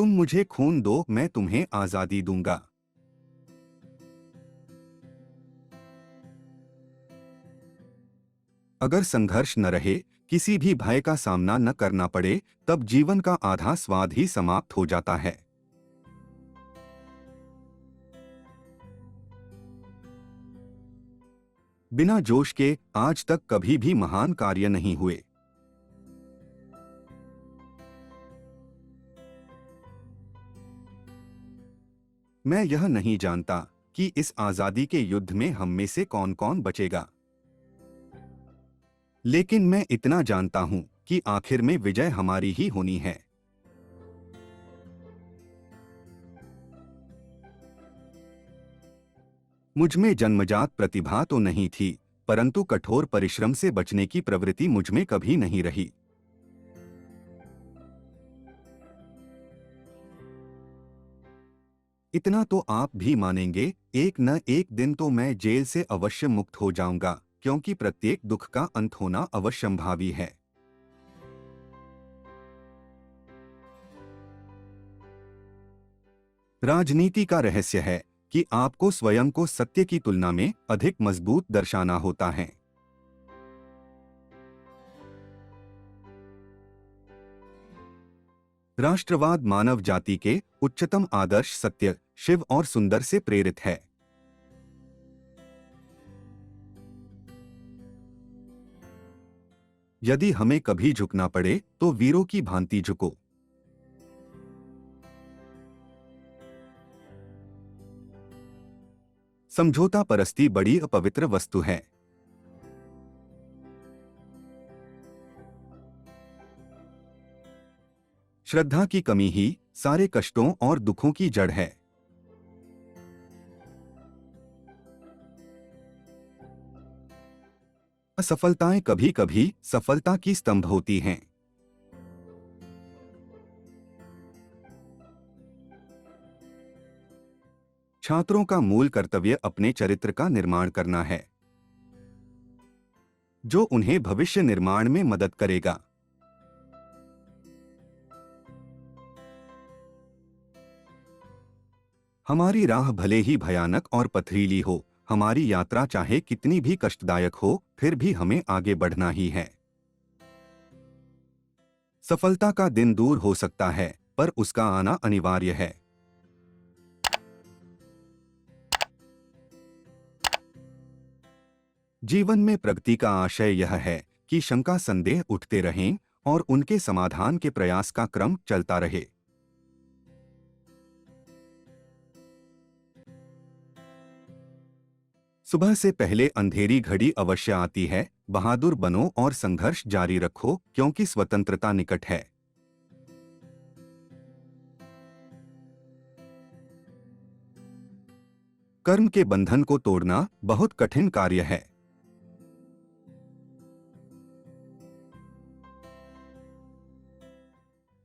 तुम मुझे खून दो, मैं तुम्हें आजादी दूंगा। अगर संघर्ष न रहे, किसी भी भय का सामना न करना पड़े, तब जीवन का आधा स्वाद ही समाप्त हो जाता है। बिना जोश के आज तक कभी भी महान कार्य नहीं हुए। मैं यह नहीं जानता कि इस आजादी के युद्ध में हम में से कौन कौन बचेगा, लेकिन मैं इतना जानता हूं कि आखिर में विजय हमारी ही होनी है। मुझमें जन्मजात प्रतिभा तो नहीं थी, परंतु कठोर परिश्रम से बचने की प्रवृत्ति मुझमें कभी नहीं रही। इतना तो आप भी मानेंगे, एक न एक दिन तो मैं जेल से अवश्य मुक्त हो जाऊंगा, क्योंकि प्रत्येक दुख का अंत होना अवश्यंभावी है। राजनीति का रहस्य है कि आपको स्वयं को सत्य की तुलना में अधिक मजबूत दर्शाना होता है। राष्ट्रवाद मानव जाति के उच्चतम आदर्श सत्य, शिव और सुंदर से प्रेरित है। यदि हमें कभी झुकना पड़े तो वीरों की भांति झुको। समझौता परस्ती बड़ी अपवित्र वस्तु है। श्रद्धा की कमी ही सारे कष्टों और दुखों की जड़ है। असफलताएं कभी कभी सफलता की स्तंभ होती हैं। छात्रों का मूल कर्तव्य अपने चरित्र का निर्माण करना है, जो उन्हें भविष्य निर्माण में मदद करेगा। हमारी राह भले ही भयानक और पथरीली हो, हमारी यात्रा चाहे कितनी भी कष्टदायक हो, फिर भी हमें आगे बढ़ना ही है। सफलता का दिन दूर हो सकता है, पर उसका आना अनिवार्य है। जीवन में प्रगति का आशय यह है कि शंका संदेह उठते रहें और उनके समाधान के प्रयास का क्रम चलता रहे। सुबह से पहले अंधेरी घड़ी अवश्य आती है। बहादुर बनो और संघर्ष जारी रखो, क्योंकि स्वतंत्रता निकट है। कर्म के बंधन को तोड़ना बहुत कठिन कार्य है।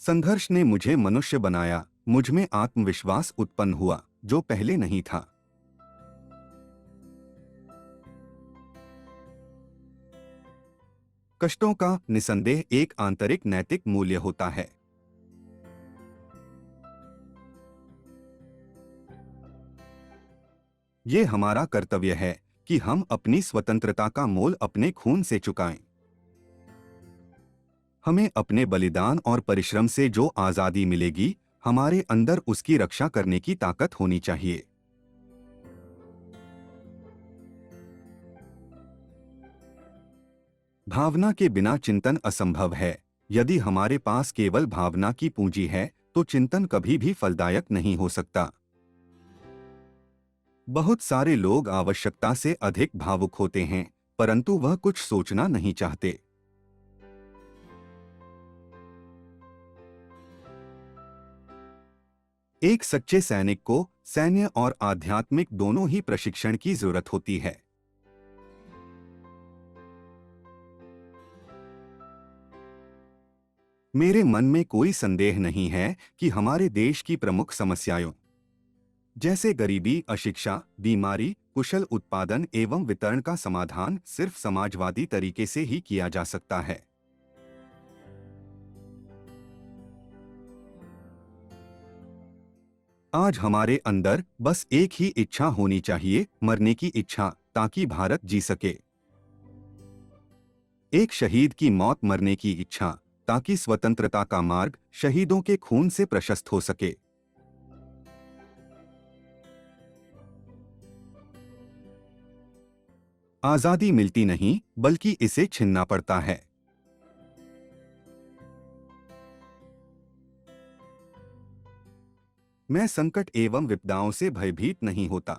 संघर्ष ने मुझे मनुष्य बनाया, मुझमें आत्मविश्वास उत्पन्न हुआ जो पहले नहीं था। कष्टों का निसंदेह एक आंतरिक नैतिक मूल्य होता है। ये हमारा कर्तव्य है कि हम अपनी स्वतंत्रता का मोल अपने खून से चुकाएं। हमें अपने बलिदान और परिश्रम से जो आजादी मिलेगी, हमारे अंदर उसकी रक्षा करने की ताकत होनी चाहिए। भावना के बिना चिंतन असंभव है। यदि हमारे पास केवल भावना की पूंजी है, तो चिंतन कभी भी फलदायक नहीं हो सकता। बहुत सारे लोग आवश्यकता से अधिक भावुक होते हैं, परंतु वह कुछ सोचना नहीं चाहते। एक सच्चे सैनिक को सैन्य और आध्यात्मिक दोनों ही प्रशिक्षण की जरूरत होती है। मेरे मन में कोई संदेह नहीं है कि हमारे देश की प्रमुख समस्याओं जैसे गरीबी, अशिक्षा, बीमारी, कुशल उत्पादन एवं वितरण का समाधान सिर्फ समाजवादी तरीके से ही किया जा सकता है। आज हमारे अंदर बस एक ही इच्छा होनी चाहिए, मरने की इच्छा, ताकि भारत जी सके। एक शहीद की मौत, मरने की इच्छा, ताकि स्वतंत्रता का मार्ग शहीदों के खून से प्रशस्त हो सके। आजादी मिलती नहीं, बल्कि इसे छीनना पड़ता है। मैं संकट एवं विपदाओं से भयभीत नहीं होता।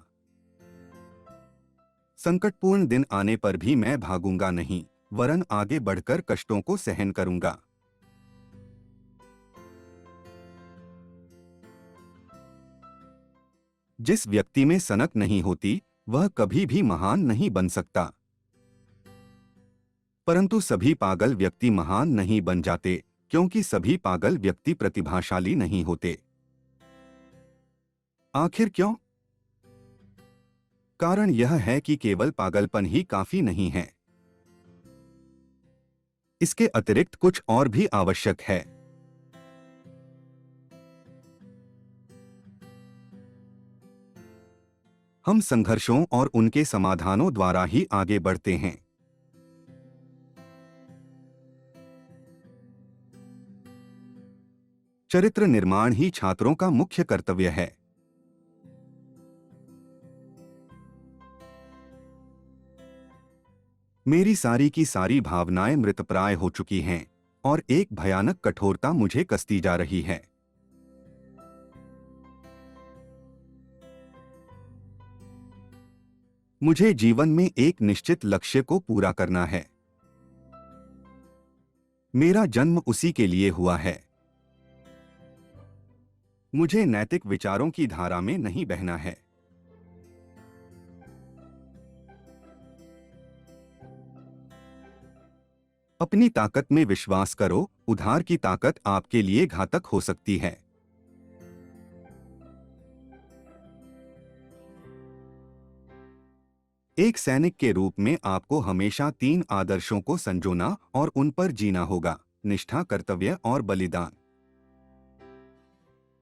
संकटपूर्ण दिन आने पर भी मैं भागूंगा नहीं, वरन आगे बढ़कर कष्टों को सहन करूंगा। जिस व्यक्ति में सनक नहीं होती, वह कभी भी महान नहीं बन सकता। परंतु सभी पागल व्यक्ति महान नहीं बन जाते, क्योंकि सभी पागल व्यक्ति प्रतिभाशाली नहीं होते। आखिर क्यों? कारण यह है कि केवल पागलपन ही काफी नहीं है। इसके अतिरिक्त कुछ और भी आवश्यक है। हम संघर्षों और उनके समाधानों द्वारा ही आगे बढ़ते हैं। चरित्र निर्माण ही छात्रों का मुख्य कर्तव्य है। मेरी सारी की सारी भावनाएं मृतप्राय हो चुकी हैं और एक भयानक कठोरता मुझे कसती जा रही है। मुझे जीवन में एक निश्चित लक्ष्य को पूरा करना है। मेरा जन्म उसी के लिए हुआ है। मुझे नैतिक विचारों की धारा में नहीं बहना है। अपनी ताकत में विश्वास करो, उधार की ताकत आपके लिए घातक हो सकती है। एक सैनिक के रूप में आपको हमेशा 3 आदर्शों को संजोना और उन पर जीना होगा: निष्ठा, कर्तव्य और बलिदान।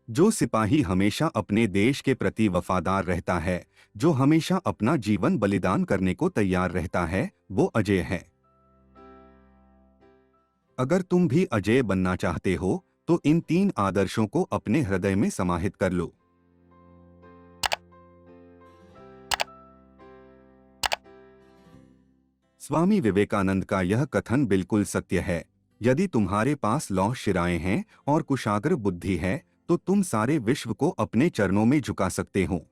जो सिपाही हमेशा अपने देश के प्रति वफादार रहता है, जो हमेशा अपना जीवन बलिदान करने को तैयार रहता है, वो अजेय है। अगर तुम भी अजेय बनना चाहते हो, तो इन 3 आदर्शों को अपने हृदय में समाहित कर लो। स्वामी विवेकानंद का यह कथन बिल्कुल सत्य है: यदि तुम्हारे पास लौह शिराएं हैं और कुशाग्र बुद्धि है, तो तुम सारे विश्व को अपने चरणों में झुका सकते हो।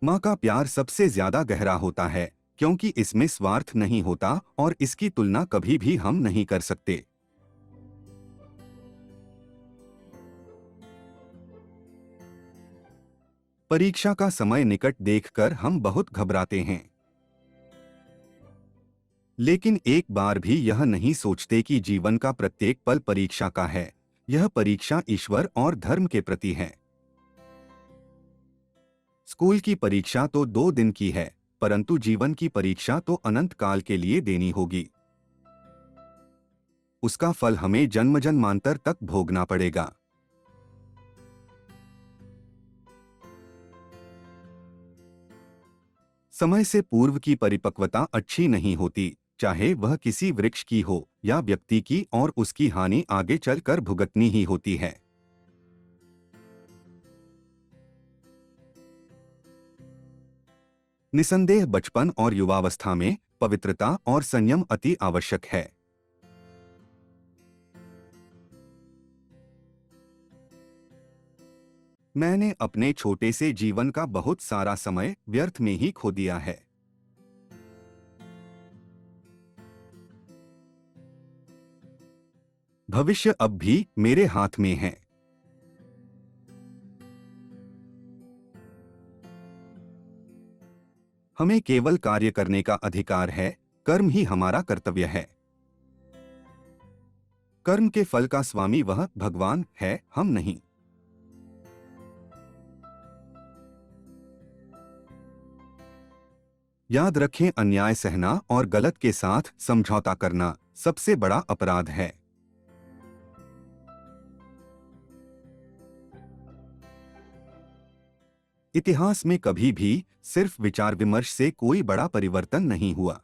माँ का प्यार सबसे ज्यादा गहरा होता है, क्योंकि इसमें स्वार्थ नहीं होता और इसकी तुलना कभी भी हम नहीं कर सकते। परीक्षा का समय निकट देखकर हम बहुत घबराते हैं, लेकिन एक बार भी यह नहीं सोचते कि जीवन का प्रत्येक पल परीक्षा का है। यह परीक्षा ईश्वर और धर्म के प्रति है। स्कूल की परीक्षा तो 2 दिन की है, परंतु जीवन की परीक्षा तो अनंत काल के लिए देनी होगी। उसका फल हमें जन्म जन्मांतर तक भोगना पड़ेगा। समय से पूर्व की परिपक्वता अच्छी नहीं होती, चाहे वह किसी वृक्ष की हो या व्यक्ति की, और उसकी हानि आगे चलकर भुगतनी ही होती है। निसंदेह बचपन और युवावस्था में पवित्रता और संयम अति आवश्यक है। मैंने अपने छोटे से जीवन का बहुत सारा समय व्यर्थ में ही खो दिया है। भविष्य अब भी मेरे हाथ में है। हमें केवल कार्य करने का अधिकार है, कर्म ही हमारा कर्तव्य है। कर्म के फल का स्वामी वह भगवान है, हम नहीं। याद रखें, अन्याय सहना और गलत के साथ समझौता करना सबसे बड़ा अपराध है। इतिहास में कभी भी सिर्फ विचार विमर्श से कोई बड़ा परिवर्तन नहीं हुआ।